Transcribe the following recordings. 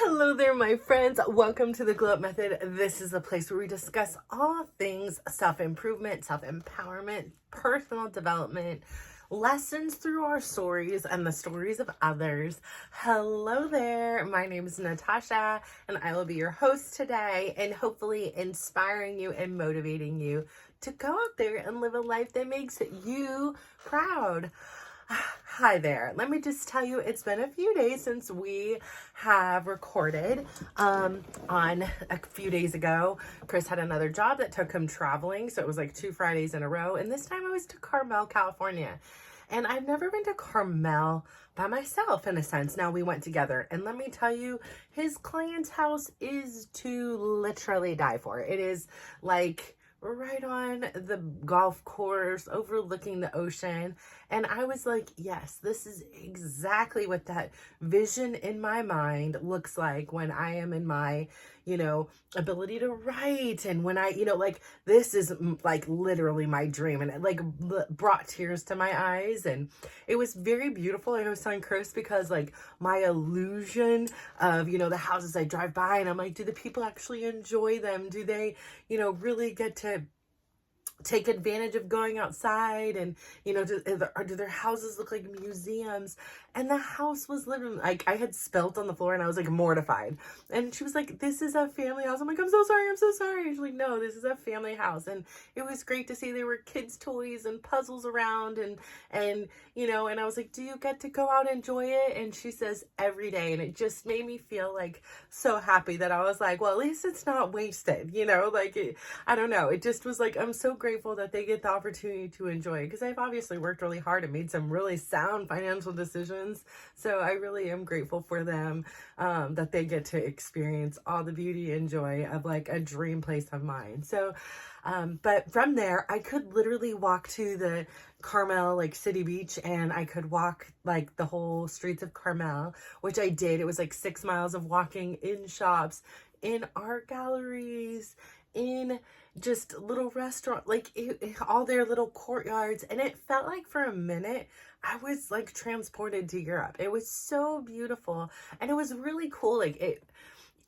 Hello there, my friends. Welcome to the Glow Up Method. This is a place where we discuss all things self-improvement, self-empowerment, personal development, lessons through our stories and the stories of others. Hello there. My name is Natasha, and I will be your host today, and hopefully inspiring you and motivating you to go out there and live a life that makes you proud. Hi there. Let me just tell you, it's been a few days since we have recorded. On a few days ago, Chris had another job that took him traveling, so it was like 2 Fridays in a row. And this time I was to Carmel, California. And I've never been to Carmel by myself, in a sense. Now we went together. And let me tell you, his client's house is to literally die for. It is like right on the golf course overlooking the ocean. And I was like, yes, this is exactly what that vision in my mind looks like when I am in my, ability to write. And when I, like, this is like literally my dream. And it like brought tears to my eyes. And it was very beautiful. I was telling Chris because like my illusion of, the houses I drive by, and I'm like, do the people actually enjoy them? Do they, really get to take advantage of going outside? And do their houses look like museums? And the house was literally like, I had spelt on the floor and I was like mortified. And she was like, this is a family house. I'm like, I'm so sorry. She's like, no, this is a family house. And it was great to see there were kids' toys and puzzles around, and and I was like, do you get to go out and enjoy it? And she says every day. And it just made me feel like so happy that I was like, well, at least it's not wasted, I don't know. It just was like, I'm so grateful that they get the opportunity to enjoy it, because I've obviously worked really hard and made some really sound financial decisions. So I really am grateful for them, that they get to experience all the beauty and joy of like a dream place of mine. So, but from there, I could literally walk to the Carmel, like City Beach, and I could walk like the whole streets of Carmel, which I did. It was like 6 miles of walking in shops, in art galleries, in just little restaurant, like all their little courtyards. And it felt like for a minute I was like transported to Europe. It was so beautiful, and it was really cool. Like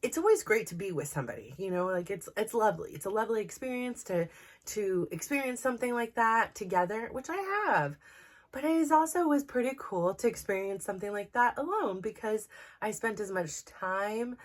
it's always great to be with somebody, like it's lovely. It's a lovely experience to experience something like that together, which I have. But it is also was pretty cool to experience something like that alone, because I spent as much time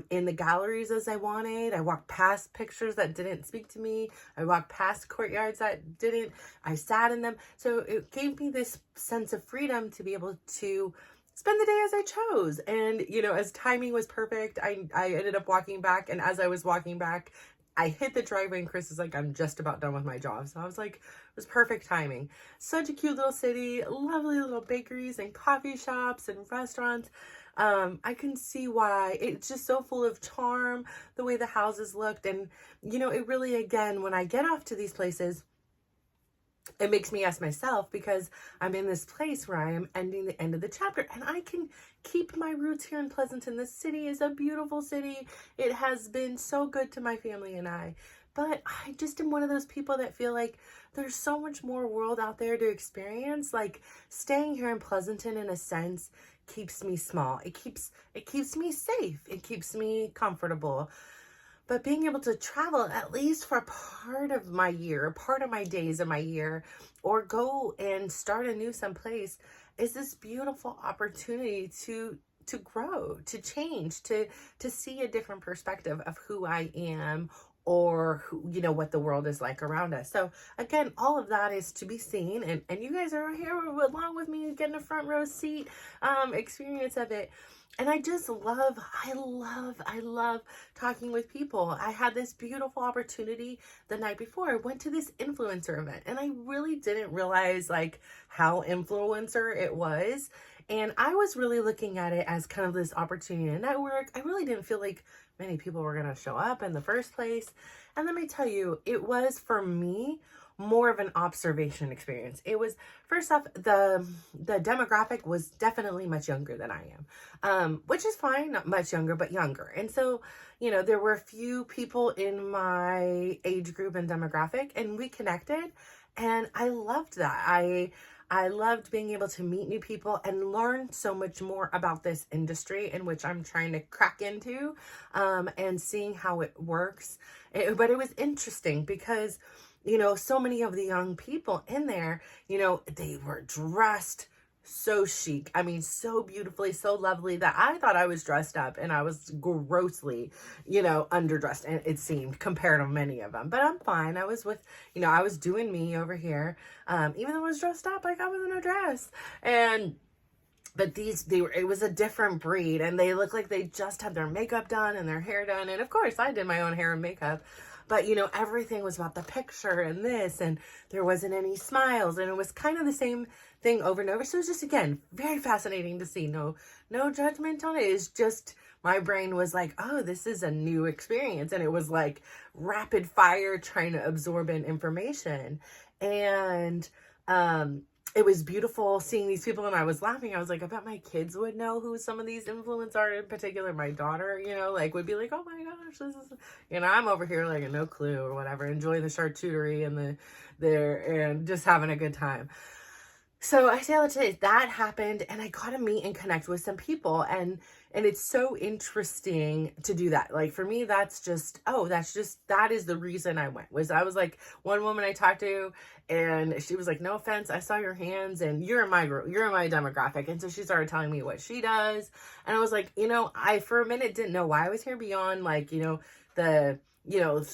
in the galleries as I wanted. I walked past pictures that didn't speak to me. I walked past courtyards that didn't. I sat in them. So it gave me this sense of freedom to be able to spend the day as I chose. And, as timing was perfect, I ended up walking back. And as I was walking back, I hit the driveway, and Chris is like, I'm just about done with my job. So I was like, it was perfect timing. Such a cute little city, lovely little bakeries and coffee shops and restaurants. I can see why it's just so full of charm, the way the houses looked. And, it really, again, when I get off to these places, it makes me ask myself, because I'm in this place where I am ending the end of the chapter, and I can keep my roots here in Pleasanton. This city is a beautiful city. It has been so good to my family and I. But I just am one of those people that feel like there's so much more world out there to experience. Like staying here in Pleasanton, in a sense, keeps me small. It keeps me safe. It keeps me comfortable. But being able to travel at least for part of my year, part of my days of my year, or go and start anew someplace, is this beautiful opportunity to grow, to change, to see a different perspective of who I am, or who, what the world is like around us. So again, all of that is to be seen, and you guys are here along with me, getting a front row seat experience of it. And I love talking with people. I had this beautiful opportunity the night before. I went to this influencer event, and I really didn't realize like how influencer it was. And I was really looking at it as kind of this opportunity to network. I really didn't feel like many people were going to show up in the first place. And let me tell you, it was for me more of an observation experience. It was, first off, the demographic was definitely much younger than I am, which is fine, not much younger, but younger. And so, there were a few people in my age group and demographic, and we connected, and I loved that. I loved being able to meet new people and learn so much more about this industry in which I'm trying to crack into, and seeing how it works. But it was interesting because, so many of the young people in there, they were dressed so chic. I mean, so beautifully, so lovely that I thought I was dressed up and I was grossly, underdressed. And it seemed compared to many of them, but I'm fine. I was with, I was doing me over here. Even though I was dressed up, like I was in a dress. But it was a different breed, and they looked like they just had their makeup done and their hair done. And of course I did my own hair and makeup, but everything was about the picture and this, and there wasn't any smiles, and it was kind of the same thing over and over. So it was just, again, very fascinating to see. No judgment on it. It's just, my brain was like, oh, this is a new experience. And it was like rapid fire trying to absorb in information. And, it was beautiful seeing these people, and I was laughing. I was like, I bet my kids would know who some of these influencers are, in particular my daughter, would be like, oh my gosh, this is, I'm over here like no clue or whatever, enjoying the charcuterie and and just having a good time. So I say all that to say that happened, and I got to meet and connect with some people, and it's so interesting to do that. Like, for me, that is the reason I went. I was like, one woman I talked to, and she was like, no offense, I saw your hands and you're in my group, you're in my demographic. And so she started telling me what she does. And I was like, I for a minute didn't know why I was here beyond like, the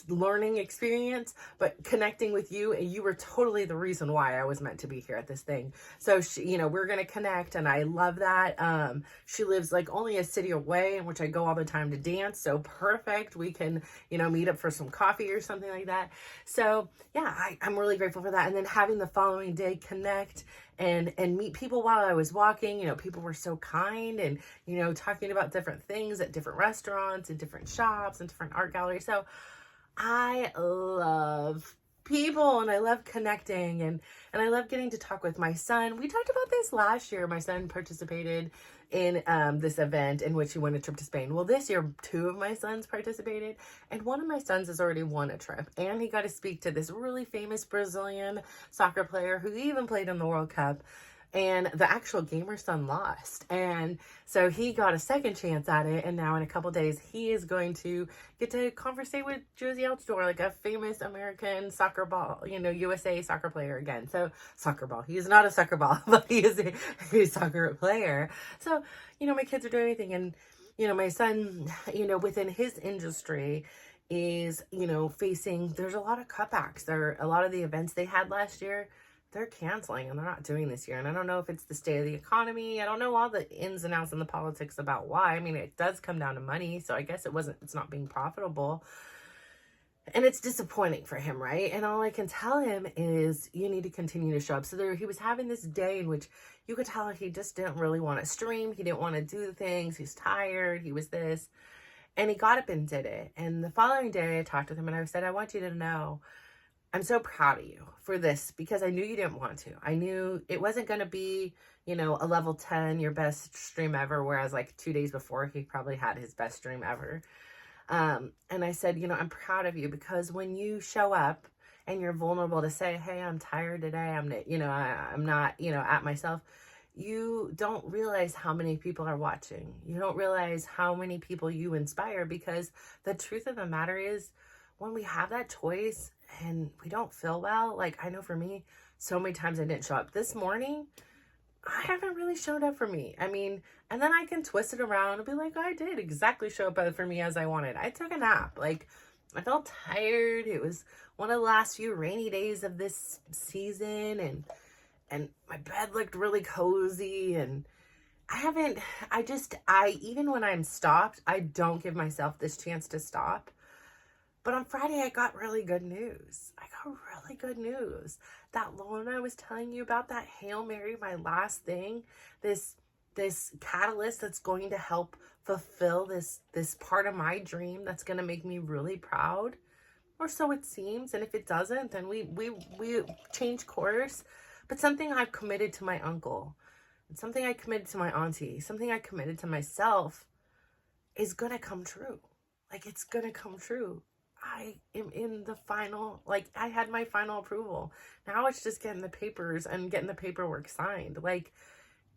learning experience, but connecting with you, and you were totally the reason why I was meant to be here at this thing. So she, we're going to connect, and I love that. She lives like only a city away, in which I go all the time to dance. So perfect. We can, meet up for some coffee or something like that. So yeah, I'm really grateful for that. And then having the following day connect and meet people while I was walking. People were so kind, and, talking about different things at different restaurants and different shops and different art galleries. So I love people, and I love connecting, and I love getting to talk with my son. We talked about this last year. My son participated in this event in which he won a trip to Spain. Well, this year, 2 of my sons participated, and one of my sons has already won a trip, and he got to speak to this really famous Brazilian soccer player who even played in the World Cup. And the actual gamer son lost. And so he got a second chance at it. And now in a couple days, he is going to get to conversate with Josie Altidore, like a famous American soccer ball, USA soccer player again. So soccer ball. He is not a soccer ball, but he is a soccer player. So, my kids are doing anything. And, my son, within his industry is, facing, there's a lot of cutbacks. A lot of the events they had last year, they're canceling, and they're not doing this year. And I don't know if it's the state of the economy. I don't know all the ins and outs and the politics about why. I mean, it does come down to money. So I guess it's not being profitable. And it's disappointing for him, right? And all I can tell him is, you need to continue to show up. So he was having this day in which you could tell he just didn't really want to stream. He didn't want to do the things. He's tired. He was this. And he got up and did it. And the following day I talked with him, and I said, I want you to know, I'm so proud of you for this, because I knew you didn't want to. I knew it wasn't going to be, a level 10, your best stream ever. Whereas like 2 days before, he probably had his best stream ever. And I said, I'm proud of you, because when you show up and you're vulnerable to say, hey, I'm tired today, I'm not, at myself, you don't realize how many people are watching. You don't realize how many people you inspire, because the truth of the matter is, when we have that choice and we don't feel well, like I know for me, so many times I didn't show up. This morning, I haven't really showed up for me. I mean, and then I can twist it around and be like, I did exactly show up for me as I wanted. I took a nap. Like, I felt tired. It was one of the last few rainy days of this season, and my bed looked really cozy, and even when I'm stopped, I don't give myself this chance to stop. But on Friday, I got really good news. That loan I was telling you about, that Hail Mary, my last thing, this catalyst that's going to help fulfill this part of my dream that's going to make me really proud, or so it seems. And if it doesn't, then we change course. But something I've committed to my uncle, and something I committed to my auntie, something I committed to myself is going to come true. Like, it's going to come true. I am in the final, like, I had my final approval. Now it's just getting the papers and getting the paperwork signed. Like,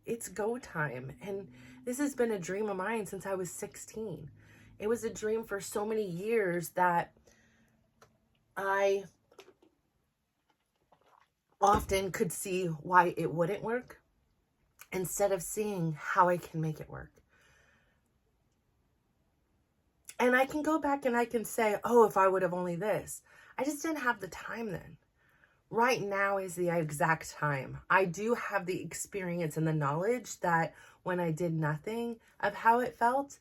it's go time. And this has been a dream of mine since I was 16. It was a dream for so many years that I often could see why it wouldn't work instead of seeing how I can make it work. And I can go back and I can say, oh, if I would have only this. I just didn't have the time then. Right now is the exact time. I do have the experience and the knowledge that when I did nothing of how it felt,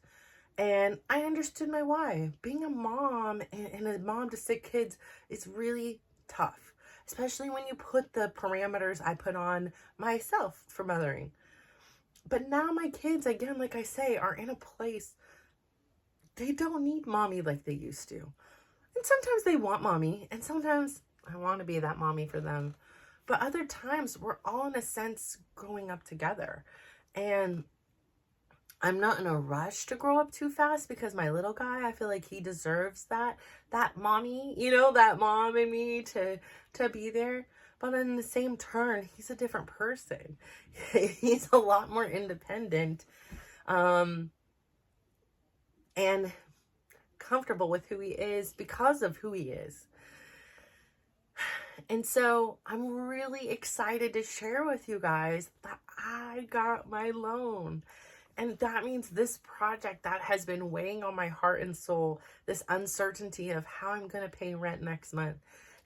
and I understood my why. Being a mom and a mom to 6 kids is really tough, especially when you put the parameters I put on myself for mothering. But now my kids, again, like I say, are in a place they don't need mommy like they used to. And sometimes they want mommy, and sometimes I want to be that mommy for them. But other times we're all in a sense growing up together. And I'm not in a rush to grow up too fast because my little guy, I feel like he deserves that mommy, that mom in me to be there. But in the same turn, he's a different person. He's a lot more independent. And comfortable with who he is because of who he is. And so I'm really excited to share with you guys that I got my loan. And that means this project that has been weighing on my heart and soul, this uncertainty of how I'm going to pay rent next month,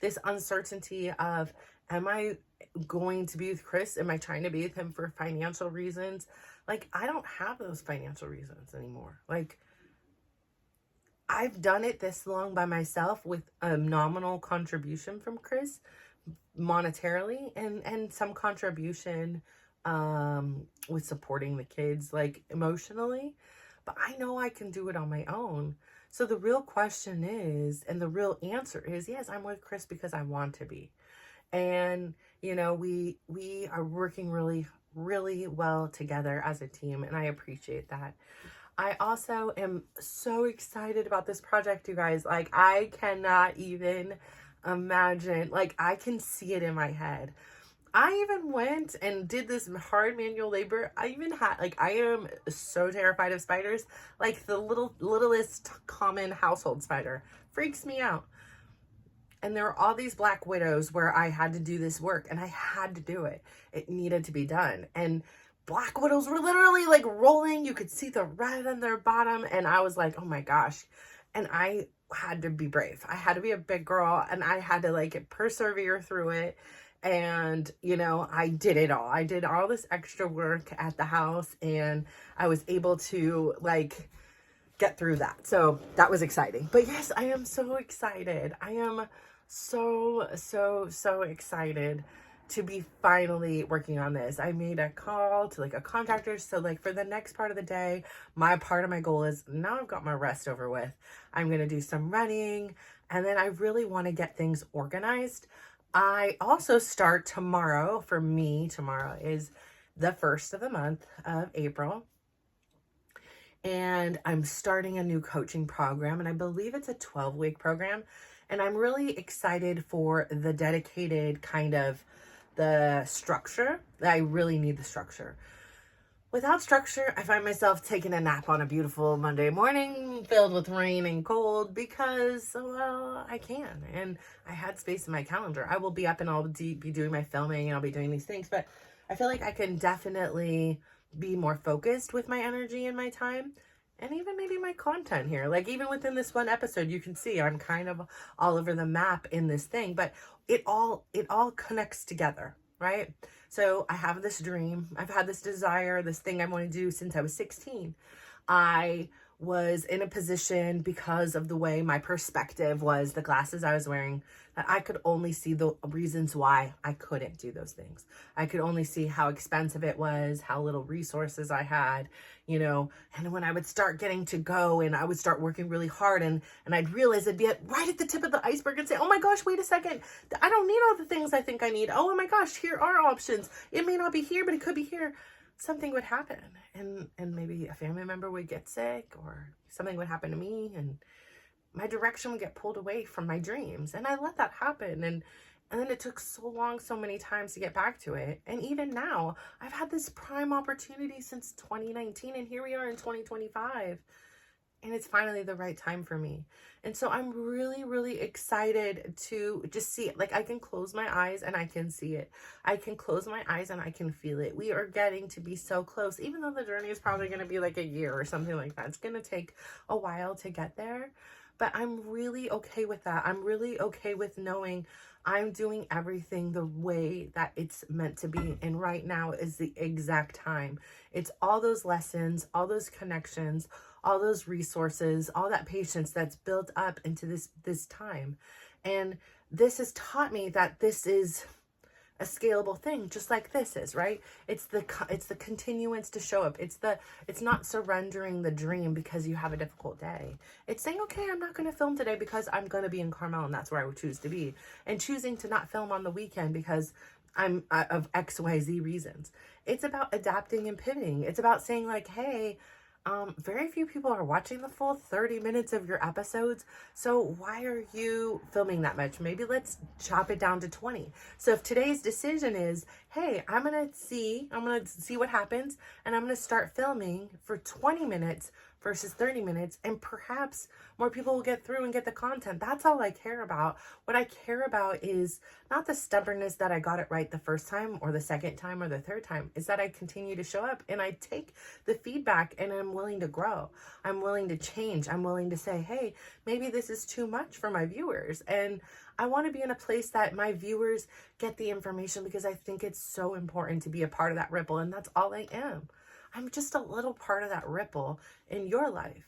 this uncertainty of, am I going to be with Chris? Am I trying to be with him for financial reasons? Like, I don't have those financial reasons anymore. Like, I've done it this long by myself with a nominal contribution from Chris monetarily and some contribution with supporting the kids, like emotionally, but I know I can do it on my own. So the real question is, and the real answer is, yes, I'm with Chris because I want to be. And, we are working really, really well together as a team, and I appreciate that. I also am so excited about this project, you guys. Like, I cannot even imagine, like, I can see it in my head. I even went and did this hard manual labor. I even had, like, I am so terrified of spiders. Like, the littlest common household spider freaks me out. And there were all these black widows where I had to do this work, and I had to do it. It needed to be done. And black widows were literally like rolling. You could see the red on their bottom. And I was like, oh my gosh. And I had to be brave. I had to be a big girl, and I had to like persevere through it. And, I did it all. I did all this extra work at the house, and I was able to like get through that. So that was exciting. But yes, I am so excited. I am so excited to be finally working on this. I made a call to like a contractor. So like for the next part of the day, my part of my goal is, now I've got my rest over with, I'm going to do some running, and then I really want to get things organized. I also start tomorrow. For me, tomorrow is the 1st of the month of April. And I'm starting a new coaching program, and I believe it's a 12-week program. And I'm really excited for the dedicated kind of the structure. I really need the structure. Without structure, I find myself taking a nap on a beautiful Monday morning filled with rain and cold because, well, I can. And I had space in my calendar. I will be up and I'll be doing my filming and I'll be doing these things. But I feel like I can definitely be more focused with my energy and my time. And even maybe my content here. Like even within this one episode, you can see I'm kind of all over the map in this thing. But it all connects together, right? So I have this dream. I've had this desire, this thing I want to do since I was 16. I was in a position because of the way my perspective was, the glasses I was wearing, that I could only see the reasons why I couldn't do those things. I could only see how expensive it was, how little resources I had, and when I would start getting to go and I would start working really hard and I'd realize I'd be right at the tip of the iceberg and say, oh my gosh, wait a second. I don't need all the things I think I need. Oh my gosh, here are options. It may not be here, but it could be here. Something would happen, and maybe a family member would get sick or something would happen to me, and my direction would get pulled away from my dreams. And I let that happen. And then it took so long, so many times to get back to it. And even now, I've had this prime opportunity since 2019, and here we are in 2025. And it's finally the right time for me. And so I'm really, really excited to just see it. Like, I can close my eyes and I can see it. I can close my eyes and I can feel it. We are getting to be so close, even though the journey is probably going to be like a year or something like that. It's going to take a while to get there. But I'm really okay with that. I'm really okay with knowing I'm doing everything the way that it's meant to be. And right now is the exact time. It's all those lessons, all those connections, all those resources, all that patience that's built up into this time. And this has taught me that this is a scalable thing, just like this is, right? It's the continuance to show up. It's not surrendering the dream because you have a difficult day. It's saying, okay, I'm not going to film today because I'm going to be in Carmel and that's where I would choose to be, and choosing to not film on the weekend because I'm of XYZ reasons. It's about adapting and pivoting. It's about saying like, hey, very few people are watching the full 30 minutes of your episodes. So why are you filming that much? Maybe let's chop it down to 20. So if today's decision is, hey, I'm going to see what happens, and I'm going to start filming for 20 minutes versus 30 minutes, and perhaps more people will get through and get the content. That's all I care about. What I care about is not the stubbornness that I got it right the first time or the second time or the third time. Is that I continue to show up and I take the feedback and I'm willing to grow. I'm willing to change. I'm willing to say, hey, maybe this is too much for my viewers. And I want to be in a place that my viewers get the information, because I think it's so important to be a part of that ripple. And that's all I am. I'm just a little part of that ripple in your life.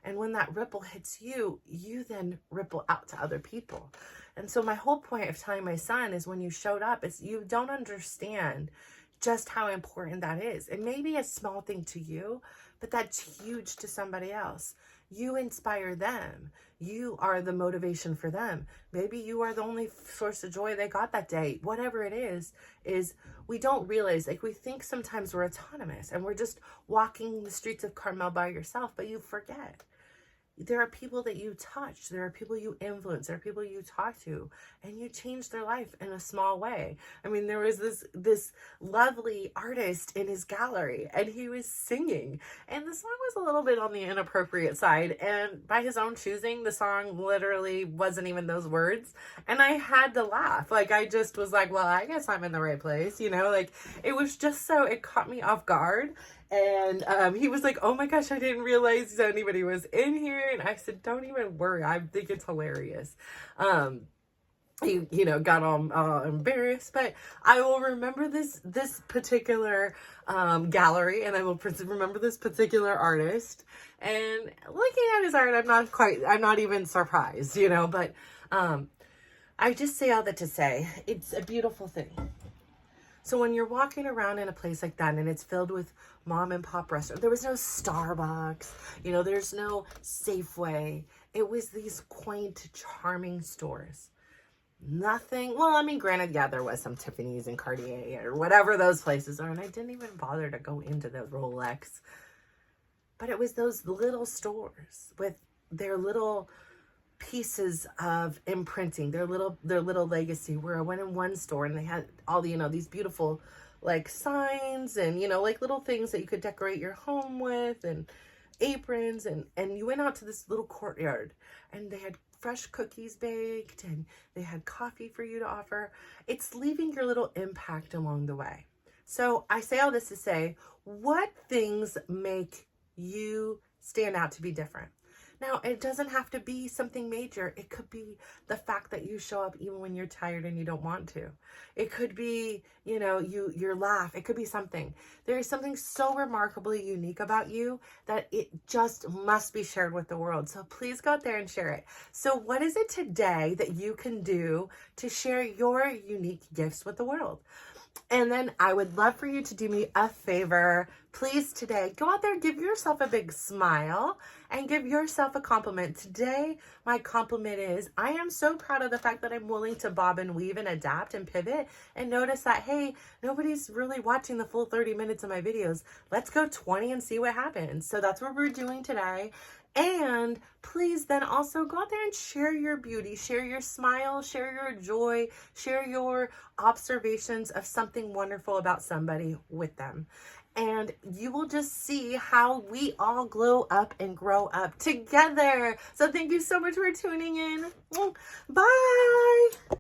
And when that ripple hits you, you then ripple out to other people. And so my whole point of telling my son is, when you showed up, is you don't understand just how important that is. It may be a small thing to you, but that's huge to somebody else. You inspire them. You are the motivation for them. Maybe you are the only source of joy they got that day. Whatever it is we don't realize, like, we think sometimes we're autonomous and we're just walking the streets of Carmel by yourself, but you forget. There are people that you touch. There are people you influence. There are people you talk to, and you change their life in a small way. I mean, there was this lovely artist in his gallery, and he was singing, and the song was a little bit on the inappropriate side, and by his own choosing, the song literally wasn't even those words, and I had to laugh. Like, I just was like, well, I guess I'm in the right place, you know? Like, it was just so, it caught me off guard. And he was like, oh my gosh, I didn't realize anybody was in here. And I said, don't even worry. I think it's hilarious. He, got all embarrassed, but I will remember this particular gallery, and I will remember this particular artist. And looking at his art, I'm not even surprised, but I just say all that to say, it's a beautiful thing. So when you're walking around in a place like that and it's filled with mom and pop restaurants, there was no Starbucks, there's no Safeway. It was these quaint, charming stores. Nothing, well, I mean, granted, yeah, there was some Tiffany's and Cartier or whatever those places are, and I didn't even bother to go into the Rolex. But it was those little stores with their little pieces of imprinting, their little legacy, where I went in one store and they had all the, these beautiful like signs and, like little things that you could decorate your home with, and aprons, and you went out to this little courtyard and they had fresh cookies baked and they had coffee for you to offer. It's leaving your little impact along the way. So I say all this to say, what things make you stand out to be different? Now, it doesn't have to be something major. It could be the fact that you show up even when you're tired and you don't want to. It could be, your laugh. It could be something. There is something so remarkably unique about you that it just must be shared with the world. So please go out there and share it. So what is it today that you can do to share your unique gifts with the world? And then I would love for you to do me a favor. Please today, go out there, give yourself a big smile and give yourself a compliment. Today, my compliment is I am so proud of the fact that I'm willing to bob and weave and adapt and pivot and notice that, hey, nobody's really watching the full 30 minutes of my videos. Let's go 20 and see what happens. So that's what we're doing today. And please then also go out there and share your beauty, share your smile, share your joy, share your observations of something wonderful about somebody with them. And you will just see how we all glow up and grow up together. So thank you so much for tuning in.